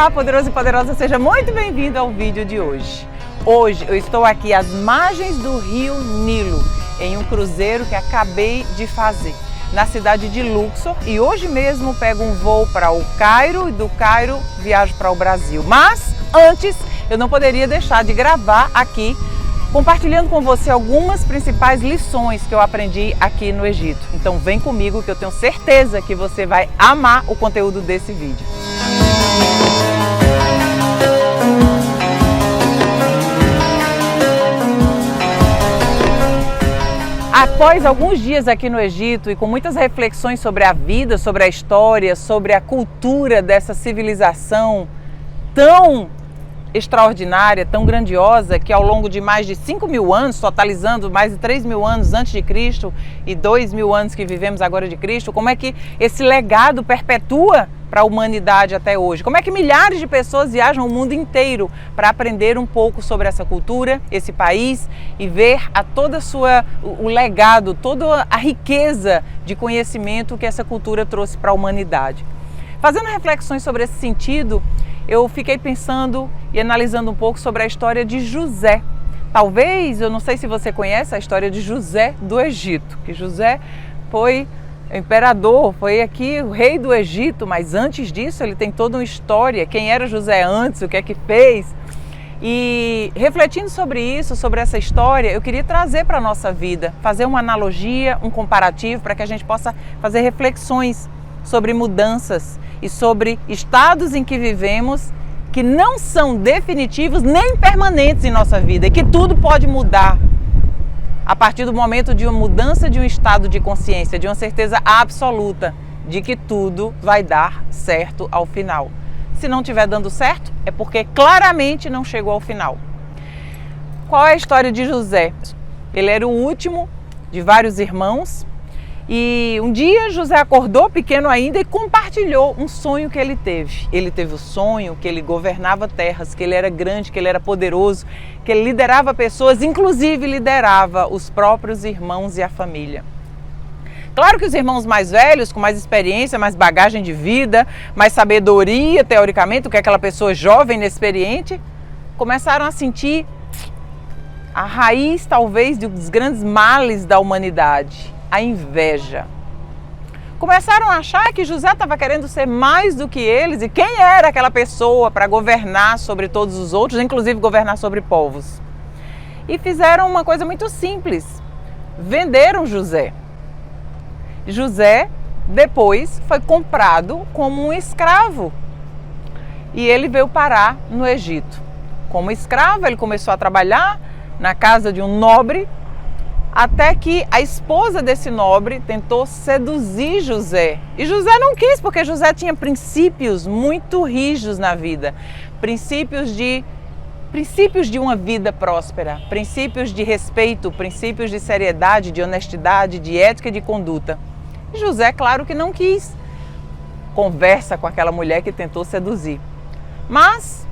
Olá, poderoso e poderosa, seja muito bem-vindo ao vídeo de hoje. Hoje eu estou aqui às margens do rio Nilo, em um cruzeiro que acabei de fazer, na cidade de Luxor, e hoje mesmo pego um voo para o Cairo e do Cairo viajo para o Brasil. Mas antes eu não poderia deixar de gravar aqui, compartilhando com você algumas principais lições que eu aprendi aqui no Egito. Então vem comigo que eu tenho certeza que você vai amar o conteúdo desse vídeo. Após alguns dias aqui no Egito e com muitas reflexões sobre a vida, sobre a história, sobre a cultura dessa civilização tão extraordinária, tão grandiosa, que ao longo de mais de 5.000 anos, totalizando mais de 3.000 anos antes de Cristo e 2.000 anos que vivemos agora de Cristo, como é que esse legado perpetua para a humanidade até hoje? Como é que milhares de pessoas viajam o mundo inteiro para aprender um pouco sobre essa cultura, esse país e ver o legado, toda a riqueza de conhecimento que essa cultura trouxe para a humanidade? Fazendo reflexões sobre esse sentido, eu fiquei pensando e analisando um pouco sobre a história de José. Talvez, eu não sei se você conhece a história de José do Egito, que José foi imperador, foi aqui o rei do Egito, mas antes disso ele tem toda uma história, quem era José antes, o que é que fez. E refletindo sobre isso, sobre essa história, eu queria trazer para a nossa vida, fazer uma analogia, um comparativo, para que a gente possa fazer reflexões sobre mudanças e sobre estados em que vivemos que não são definitivos nem permanentes em nossa vida e que tudo pode mudar a partir do momento de uma mudança de um estado de consciência, de uma certeza absoluta de que tudo vai dar certo ao final. Se não estiver dando certo, é porque claramente não chegou ao final. Qual é a história de José? Ele era o último de vários irmãos. E um dia José acordou, pequeno ainda, e compartilhou um sonho que ele teve. Ele teve o sonho que ele governava terras, que ele era grande, que ele era poderoso, que ele liderava pessoas, inclusive liderava os próprios irmãos e a família. Claro que os irmãos mais velhos, com mais experiência, mais bagagem de vida, mais sabedoria, teoricamente, do que aquela pessoa jovem, inexperiente, começaram a sentir a raiz, talvez, dos grandes males da humanidade. A inveja. Começaram a achar que José estava querendo ser mais do que eles e quem era aquela pessoa para governar sobre todos os outros, inclusive governar sobre povos. E fizeram uma coisa muito simples, venderam José. José depois foi comprado como um escravo e ele veio parar no Egito. Como escravo, ele começou a trabalhar na casa de um nobre, até que a esposa desse nobre tentou seduzir José. E José não quis, porque José tinha princípios muito rígidos na vida. Princípios de uma vida próspera, princípios de respeito, princípios de seriedade, de honestidade, de ética e de conduta. E José, claro que não quis. Conversa com aquela mulher que tentou seduzir. Mas,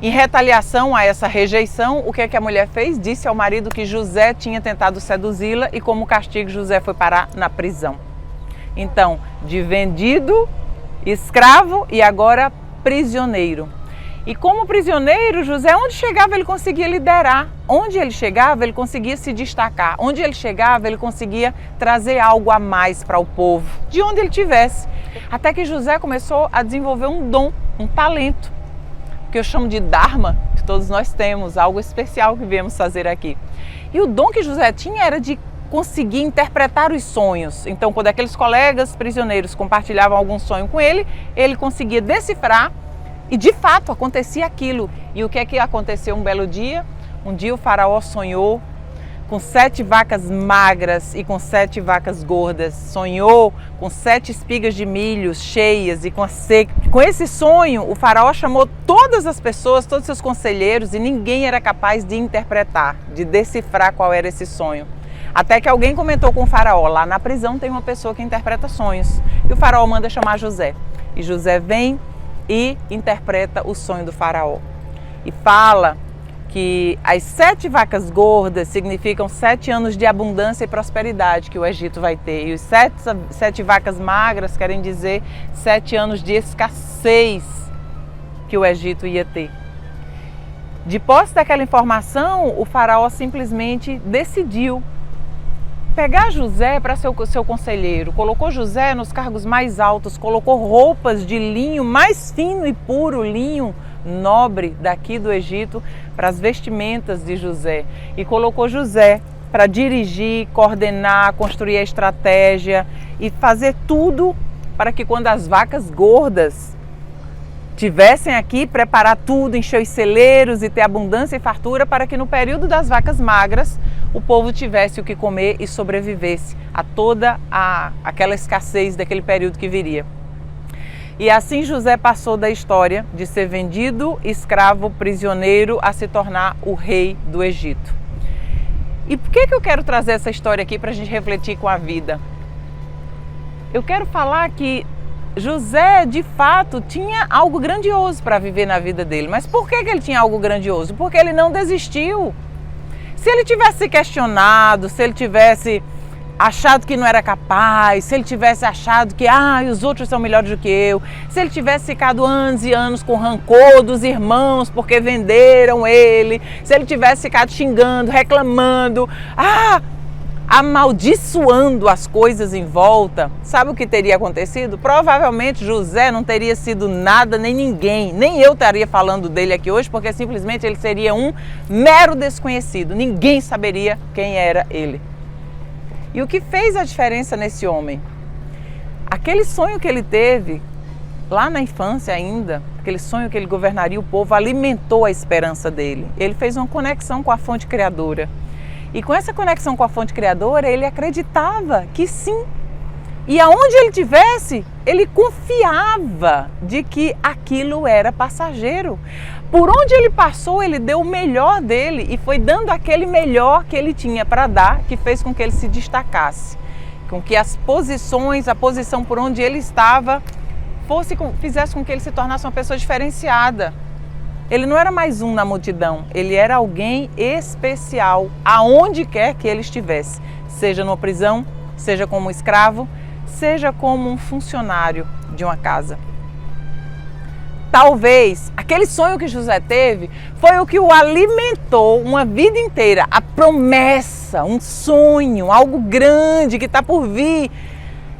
em retaliação a essa rejeição, o que é que a mulher fez? Disse ao marido que José tinha tentado seduzi-la e como castigo José foi parar na prisão. Então, de vendido, escravo e agora prisioneiro. E como prisioneiro, José, onde chegava ele conseguia liderar. Onde ele chegava ele conseguia se destacar. Onde ele chegava ele conseguia trazer algo a mais para o povo, de onde ele tivesse. Até que José começou a desenvolver um dom, um talento, que eu chamo de Dharma, que todos nós temos, algo especial que viemos fazer aqui. E o dom que José tinha era de conseguir interpretar os sonhos. Então, quando aqueles colegas prisioneiros compartilhavam algum sonho com ele, ele conseguia decifrar e, de fato, acontecia aquilo. E o que é que aconteceu um belo dia? Um dia o faraó sonhou com 7 vacas magras e com 7 vacas gordas. Sonhou com 7 espigas de milho cheias e com a seca. Com esse sonho, o faraó chamou todas as pessoas, todos os seus conselheiros, e ninguém era capaz de interpretar, de decifrar qual era esse sonho. Até que alguém comentou com o faraó: lá na prisão tem uma pessoa que interpreta sonhos. E o faraó manda chamar José. E José vem e interpreta o sonho do faraó. E fala que as 7 vacas gordas significam 7 anos de abundância e prosperidade que o Egito vai ter. E os 7 vacas magras querem dizer 7 anos de escassez que o Egito ia ter. De posse daquela informação, o faraó simplesmente decidiu pegar José para ser o seu conselheiro, colocou José nos cargos mais altos, colocou roupas de linho mais fino e puro, linho nobre daqui do Egito, para as vestimentas de José, e colocou José para dirigir, coordenar, construir a estratégia e fazer tudo para que quando as vacas gordas tivessem aqui, preparar tudo, encher os celeiros e ter abundância e fartura, para que no período das vacas magras o povo tivesse o que comer e sobrevivesse a toda aquela escassez daquele período que viria. E assim José passou da história de ser vendido, escravo, prisioneiro, a se tornar o rei do Egito. E por que eu quero trazer essa história aqui para a gente refletir com a vida? Eu quero falar que José, de fato, tinha algo grandioso para viver na vida dele. Mas por que ele tinha algo grandioso? Porque ele não desistiu. Se ele tivesse questionado, se ele tivesse achado que não era capaz, se ele tivesse achado que os outros são melhores do que eu, se ele tivesse ficado anos e anos com rancor dos irmãos porque venderam ele, se ele tivesse ficado xingando, reclamando, amaldiçoando as coisas em volta, sabe o que teria acontecido? Provavelmente José não teria sido nada nem ninguém, nem eu estaria falando dele aqui hoje, porque simplesmente ele seria um mero desconhecido, ninguém saberia quem era ele. E o que fez a diferença nesse homem? Aquele sonho que ele teve lá na infância ainda, aquele sonho que ele governaria o povo, alimentou a esperança dele. Ele fez uma conexão com a fonte criadora. E com essa conexão com a fonte criadora, ele acreditava que sim. E aonde ele estivesse, ele confiava de que aquilo era passageiro. Por onde ele passou, ele deu o melhor dele e foi dando aquele melhor que ele tinha para dar, que fez com que ele se destacasse. Com que as posições, a posição por onde ele estava, fizesse com que ele se tornasse uma pessoa diferenciada. Ele não era mais um na multidão, ele era alguém especial, aonde quer que ele estivesse, seja numa prisão, seja como escravo, seja como um funcionário de uma casa. Talvez aquele sonho que José teve foi o que o alimentou uma vida inteira, a promessa, um sonho, algo grande que está por vir.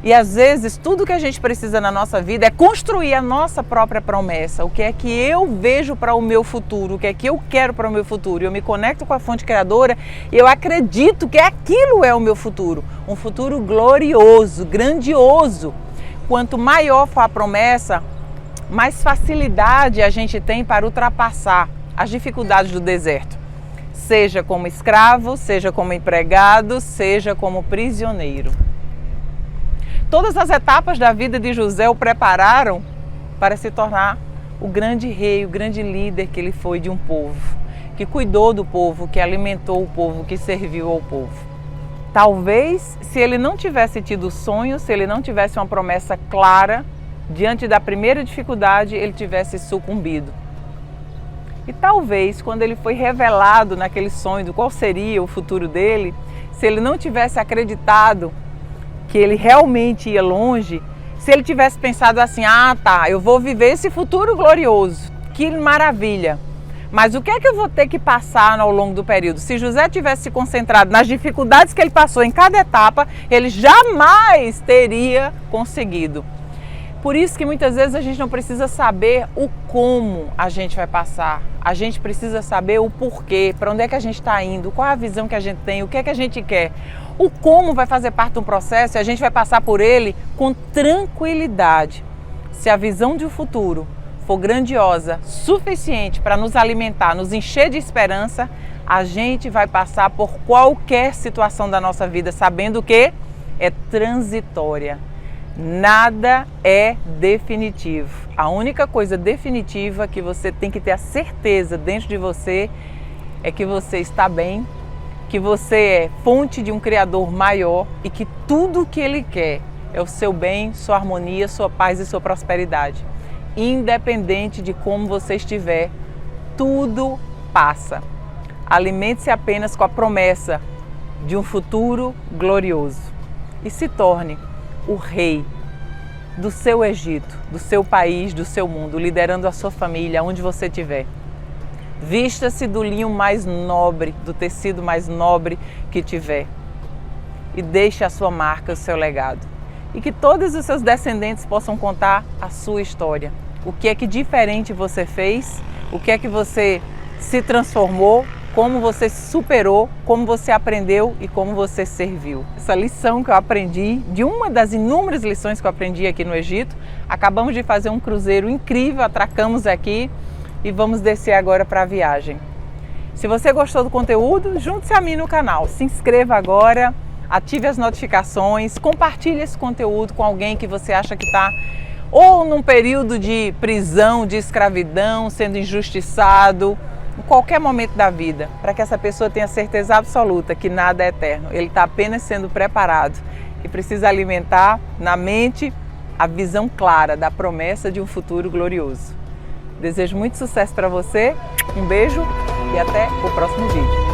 E às vezes tudo que a gente precisa na nossa vida é construir a nossa própria promessa. O que é que eu vejo para o meu futuro, o que é que eu quero para o meu futuro. Eu me conecto com a fonte criadora e eu acredito que aquilo é o meu futuro. Um futuro glorioso, grandioso. Quanto maior for a promessa, mais facilidade a gente tem para ultrapassar as dificuldades do deserto. Seja como escravo, seja como empregado, seja como prisioneiro. Todas as etapas da vida de José o prepararam para se tornar o grande rei, o grande líder que ele foi de um povo, que cuidou do povo, que alimentou o povo, que serviu ao povo. Talvez, se ele não tivesse tido sonho, se ele não tivesse uma promessa clara, diante da primeira dificuldade, ele tivesse sucumbido. E talvez, quando ele foi revelado naquele sonho do qual seria o futuro dele, se ele não tivesse acreditado que ele realmente ia longe, se ele tivesse pensado assim, eu vou viver esse futuro glorioso, que maravilha, mas o que é que eu vou ter que passar ao longo do período? Se José tivesse se concentrado nas dificuldades que ele passou em cada etapa, ele jamais teria conseguido. Por isso que muitas vezes a gente não precisa saber o como a gente vai passar, a gente precisa saber o porquê, para onde é que a gente está indo, qual a visão que a gente tem, o que é que a gente quer. O como vai fazer parte do processo e a gente vai passar por ele com tranquilidade. Se a visão de um futuro for grandiosa, suficiente para nos alimentar, nos encher de esperança, a gente vai passar por qualquer situação da nossa vida, sabendo que é transitória. Nada é definitivo. A única coisa definitiva que você tem que ter a certeza dentro de você é que você está bem, que você é fonte de um Criador maior e que tudo o que Ele quer é o seu bem, sua harmonia, sua paz e sua prosperidade. Independente de como você estiver, tudo passa. Alimente-se apenas com a promessa de um futuro glorioso e se torne o rei do seu Egito, do seu país, do seu mundo, liderando a sua família, onde você estiver. Vista-se do linho mais nobre, do tecido mais nobre que tiver. E deixe a sua marca, o seu legado. E que todos os seus descendentes possam contar a sua história. O que é que diferente você fez, o que é que você se transformou, como você se superou, como você aprendeu e como você serviu. Essa lição que eu aprendi, de uma das inúmeras lições que eu aprendi aqui no Egito, acabamos de fazer um cruzeiro incrível, atracamos aqui e vamos descer agora para a viagem. Se você gostou do conteúdo, junte-se a mim no canal, se inscreva agora, ative as notificações, compartilhe esse conteúdo com alguém que você acha que está ou num período de prisão, de escravidão, sendo injustiçado, em qualquer momento da vida, para que essa pessoa tenha certeza absoluta que nada é eterno. Ele está apenas sendo preparado e precisa alimentar na mente a visão clara da promessa de um futuro glorioso. Desejo muito sucesso para você, um beijo e até o próximo vídeo.